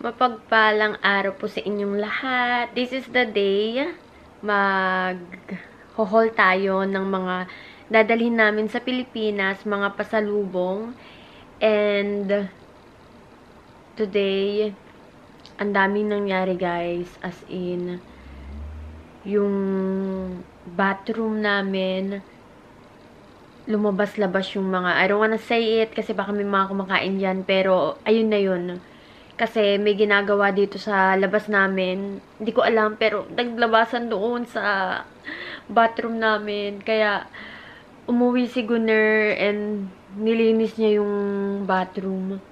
Mapagpalang araw po sa inyong lahat. This is the day mag-haul tayo ng mga dadalhin namin sa Pilipinas, mga pasalubong. And today, ang daming nangyari guys. As in, yung bathroom namin, lumabas-labas yung mga, I don't wanna say it kasi baka may mga kumakain dyan, pero ayun na yun. Kasi may ginagawa dito sa labas namin. Hindi ko alam, pero naglabasan doon sa bathroom namin. Kaya, umuwi si Gunner and nilinis niya yung bathroom.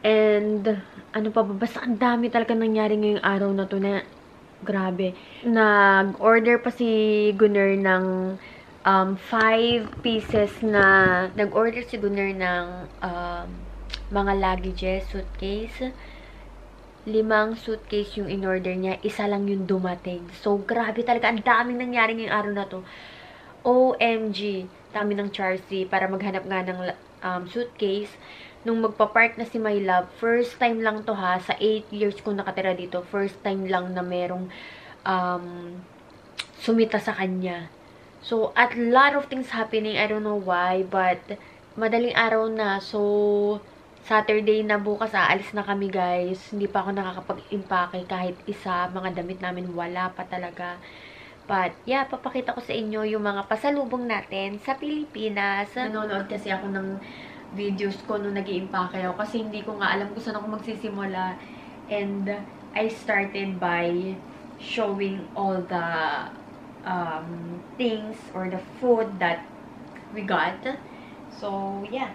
And, ano pa ba? Basta ang dami talaga nangyari ngayong araw na to na, grabe. Nag-order pa si Gunner ng 5 pieces na, nag-order si Gunner ng mga luggages, suitcase. 5 suitcase yung in-order niya. Isa lang yung dumating. So, grabe talaga. Ang daming nangyari ngayong araw na to. OMG. Dami ng Charcy para maghanap nga ng suitcase. Nung magpa-park na si My Love, first time lang to ha. Sa 8 years kong nakatira dito, first time lang na merong sumita sa kanya. So, a lot of things happening. I don't know why, but madaling araw na. So, Saturday na bukas, aalis na kami guys. Hindi pa ako nakakapag-impake kahit isa. Mga damit namin wala pa talaga. But, yeah, papakita ko sa inyo yung mga pasalubong natin sa Pilipinas. Nanonood kasi ako ng videos ko nung nag-iimpake ako kasi hindi ko nga alam kung saan ako magsisimula. And, I started by showing all the things or the food that we got. So, yeah.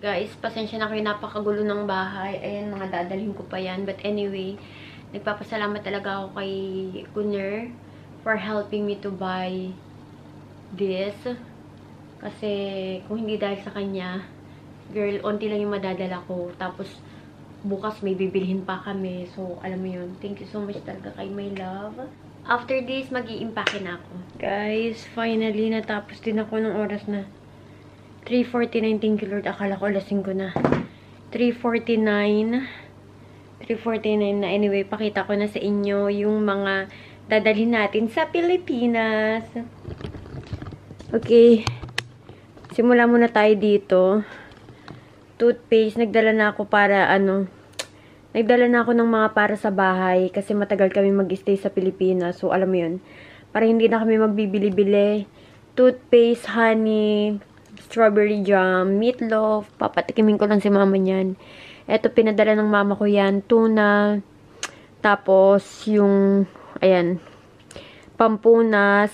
Guys, pasensya na kayo, napakagulo ng bahay. Ayan, mga dadalhin ko pa yan. But anyway, nagpapasalamat talaga ako kay Gunner for helping me to buy this. Kasi, kung hindi dahil sa kanya, girl, onti lang yung madadala ko. Tapos, bukas may bibilhin pa kami. So, alam mo yun. Thank you so much talaga kay my love. After this, mag-i-impake na ako. Guys, finally, natapos din ako ng oras na 3:49. Thank you, Lord. Akala ko alas 5 na. 3:49 na. Anyway, pakita ko na sa inyo yung mga dadalhin natin sa Pilipinas. Okay. Simula muna tayo dito. Toothpaste. Nagdala na ako para nagdala na ako ng mga para sa bahay kasi matagal kami mag-stay sa Pilipinas. So, alam mo yun. Para hindi na kami magbibili-bili. Toothpaste, honey, strawberry jam, meatloaf. Papatikimin ko lang si mama niyan. Ito, pinadala ng mama ko yan. Tuna. Tapos, yung, ayan, pampunas.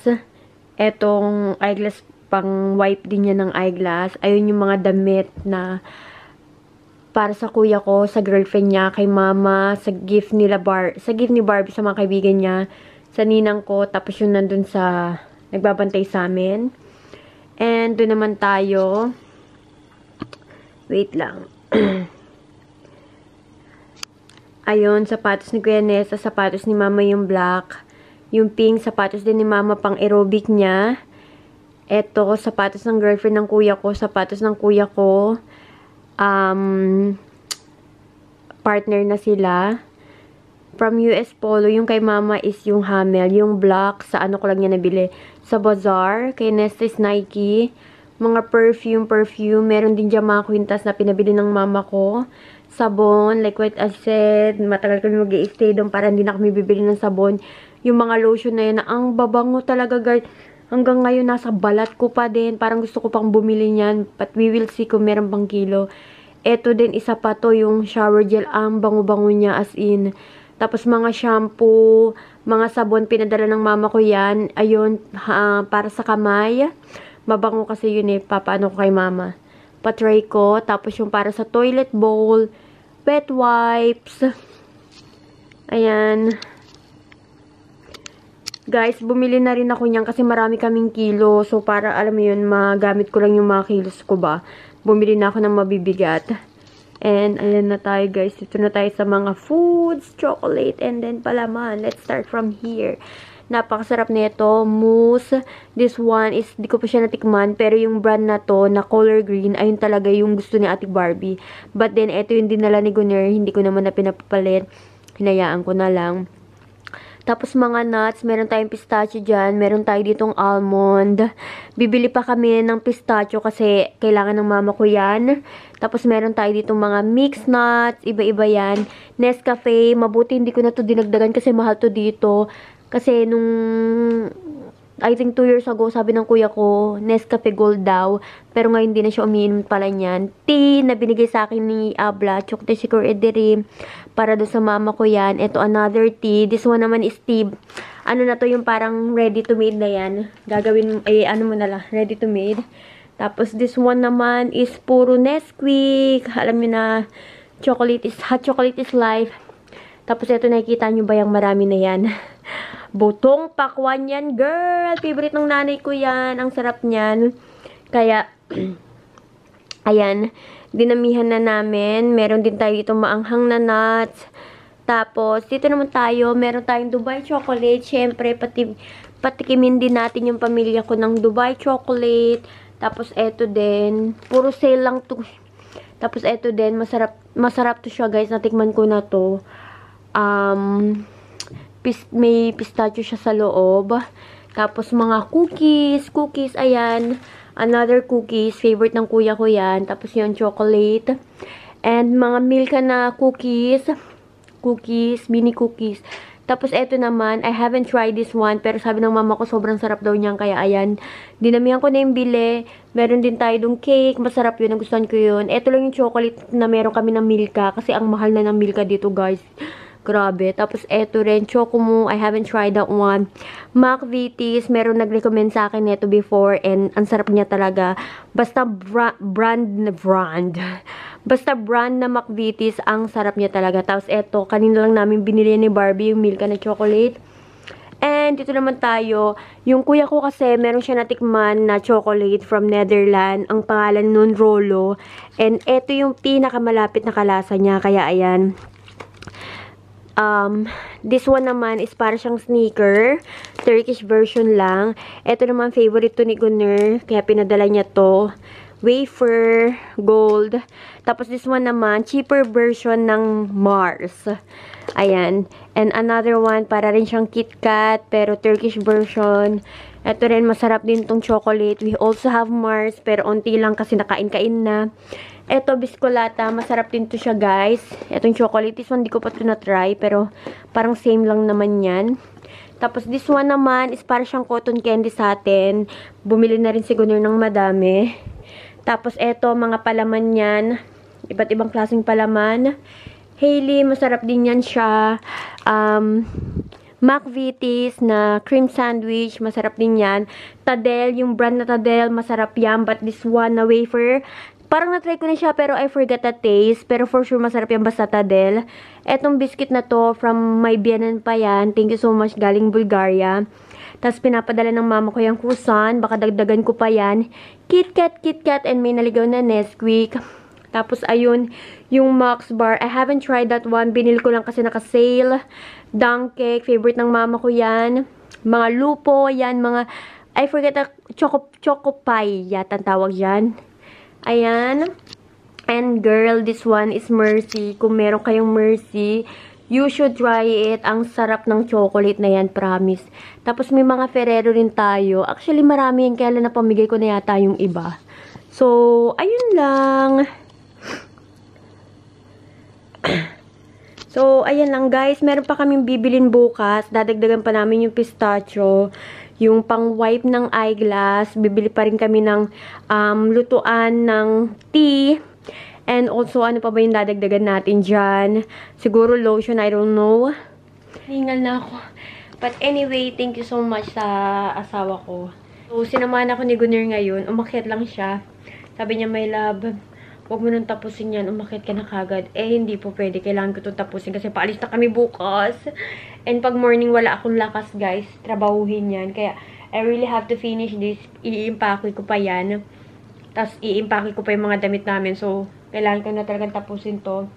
Etong eyeglass, pang wipe din yan ng eyeglass. Ayun yung mga damit na para sa kuya ko, sa girlfriend niya, kay mama, sa gift ni Barbie, sa mga kaibigan niya, sa ninang ko. Tapos yung nandun sa, nagbabantay sa amin. And, doon naman tayo. Wait lang. Ayun, sapatos ni Kuya Nessa, sapatos ni Mama yung black. Yung pink, sapatos din ni Mama pang aerobic niya. Eto, sapatos ng girlfriend ng kuya ko, sapatos ng kuya ko. Partner na sila. From US Polo, yung kay Mama is yung Hamel, yung black, sa ano ko lang niya nabili. Sa Bazaar, kay Nestes Nike. Mga perfume. Meron din dyan mga kwintas na pinabili ng mama ko. Sabon, like what I said, matagal kami mag-i-stay doon para hindi na kami bibili ng sabon. Yung mga lotion na yun, ang babango talaga, guys. Hanggang ngayon, nasa balat ko pa din. Parang gusto ko pang bumili niyan. But we will see kung meron pang kilo. Eto din, isa pa to, yung shower gel. Ang bango-bango niya, as in. Tapos mga shampoo, mga sabon, pinadala ng mama ko yan. Ayun, para sa kamay. Mabango kasi yun eh, papaano ko kay mama. Patry ko. Tapos yung para sa toilet bowl, pet wipes. Ayan. Guys, bumili na rin ako niyan kasi marami kaming kilo. So, para alam mo yun, magamit ko lang yung mga kilos ko ba. Bumili na ako ng mabibigat. And, ayan na tayo guys. Ito na tayo sa mga foods, chocolate, and then palaman. Let's start from here. Napakasarap nito. Mousse. This one is, di ko pa siya natikman. Pero yung brand na to, na color green, ayun talaga yung gusto ni Ate Barbie. But then, ito yung dinala ni Gunner. Hindi ko naman na pinapapalit. Hinayaan ko na lang. Tapos mga nuts, meron tayong pistachio dyan. Meron tayo ditong almond. Bibili pa kami ng pistachio kasi kailangan ng mama ko yan. Tapos meron tayo ditong mga mixed nuts. Iba-iba yan. Nescafe. Mabuti hindi ko na to dinagdagan kasi mahal to dito. Kasi nung, I think 2 years ago, sabi ng kuya ko, Nescafe Gold daw. Pero ngayon hindi na siya umiinom pala niyan. Tea na binigay sa akin ni Abla. Chocolate Secret Ederim. Para doon sa mama ko yan. Ito another tea. This one naman is tea. Ano na to yung parang ready to made na yan. Gagawin, ano mo na lang. Ready to made. Tapos this one naman is puro Nesquik. Alam niyo na, hot chocolate is life. Tapos ito nakikita nyo ba yung marami na yan. Butong pakwan yan, girl. Favorite ng nanay ko yan. Ang sarap niyan. Kaya, ayan. Dinamihan na namin. Meron din tayo itong maanghang na nuts. Tapos, dito naman tayo. Meron tayong Dubai chocolate. Syempre, patikimin din natin yung pamilya ko ng Dubai chocolate. Tapos, eto din. Puro sale lang to. Tapos, eto din. Masarap to siya, guys. Natikman ko na to. May pistachio siya sa loob. Tapos, mga cookies. Cookies, ayan. Another cookies. Favorite ng kuya ko yan. Tapos, yung chocolate. And, mga Milka na cookies. Cookies. Mini cookies. Tapos, eto naman. I haven't tried this one. Pero, sabi ng mama ko, sobrang sarap daw niyan. Kaya, ayan. Dinamihan ko na yung bili. Meron din tayo dong cake. Masarap yun. Nagustuhan ko yun. Eto lang yung chocolate na meron kami ng Milka. Kasi, ang mahal na ng Milka dito, guys. Grabe. Tapos, eto rin, Chocomo. I haven't tried that one. McVitie's. Meron nag-recommend sa akin neto before. And, ang sarap niya talaga. Basta brand. Basta brand na McVitie's. Ang sarap niya talaga. Tapos, eto. Kanina lang namin binili ni Barbie yung Milka na chocolate. And, dito naman tayo. Yung kuya ko kasi, meron siya natikman na chocolate from Netherlands. Ang pangalan nun, Rolo. And, eto yung pinakamalapit na kalasa niya. Kaya, ayan. This one naman is para siyang sneaker. Turkish version lang. Ito naman, favorite to ni Gunner. Kaya pinadala niya to. Wafer, gold. Tapos this one naman, cheaper version ng Mars. Ayan. And another one, para rin siyang KitKat, pero Turkish version. Ito rin, masarap din tong chocolate. We also have Mars, pero onti lang kasi nakain-kain na. Ito, biskolata. Masarap din to siya, guys. Itong chocolate. This one, di ko pa ito na-try. Pero, parang same lang naman yan. Tapos, this one naman is para siyang cotton candy sa atin. Bumili na rin si Gunner ng madami. Tapos, ito, mga palaman yan. Iba't ibang klaseng palaman. Hailey, masarap din yan siya. McVitie's na cream sandwich, masarap din yan. Tadel, yung brand na Tadel, masarap yan. But this one na wafer, parang na-try ko na siya pero I forgot the taste. Pero for sure masarap yan basta Tadel. Etong biscuit na to from my biyanan pa yan. Thank you so much, galing Bulgaria. Tapos pinapadala ng mama ko yung croissant. Baka dagdagan ko pa yan. KitKat, and may naligaw na Nesquik. Tapos ayun, yung Max Bar. I haven't tried that one. Binili ko lang kasi naka-sale. Dunk cake, favorite ng mama ko yan. Mga lupo, yan. Mga, I forget the choco pie. Yata ang tawag yan. Ayan. And girl, this one is Mercy. Kung meron kayong Mercy, you should try it. Ang sarap ng chocolate na yan, promise. Tapos may mga Ferrero rin tayo. Actually, marami yan. Kaya lang napamigay ko na yata yung iba. So, ayun lang. So, ayan lang guys. Meron pa kaming bibilin bukas. Dadagdagan pa namin yung pistachio. Yung pang-wipe ng eyeglass. Bibili pa rin kami ng lutuan ng tea. And also, ano pa ba yung dadagdagan natin dyan? Siguro lotion, I don't know. Hingal na ako. But anyway, thank you so much sa asawa ko. So, sinamahan ako ni Gunner ngayon. Umakyat lang siya. Sabi niya, my love, huwag mo nang tapusin yan. Umakyat ka na kagad. Eh, hindi po pwede. Kailangan ko itong tapusin kasi paalis na kami bukas. And pag morning, wala akong lakas, guys. Trabahuhin yan. Kaya, I really have to finish this. I-impake ko pa yan. Tapos, i-impake ko pa yung mga damit namin. So, kailangan ko na talagang tapusin to.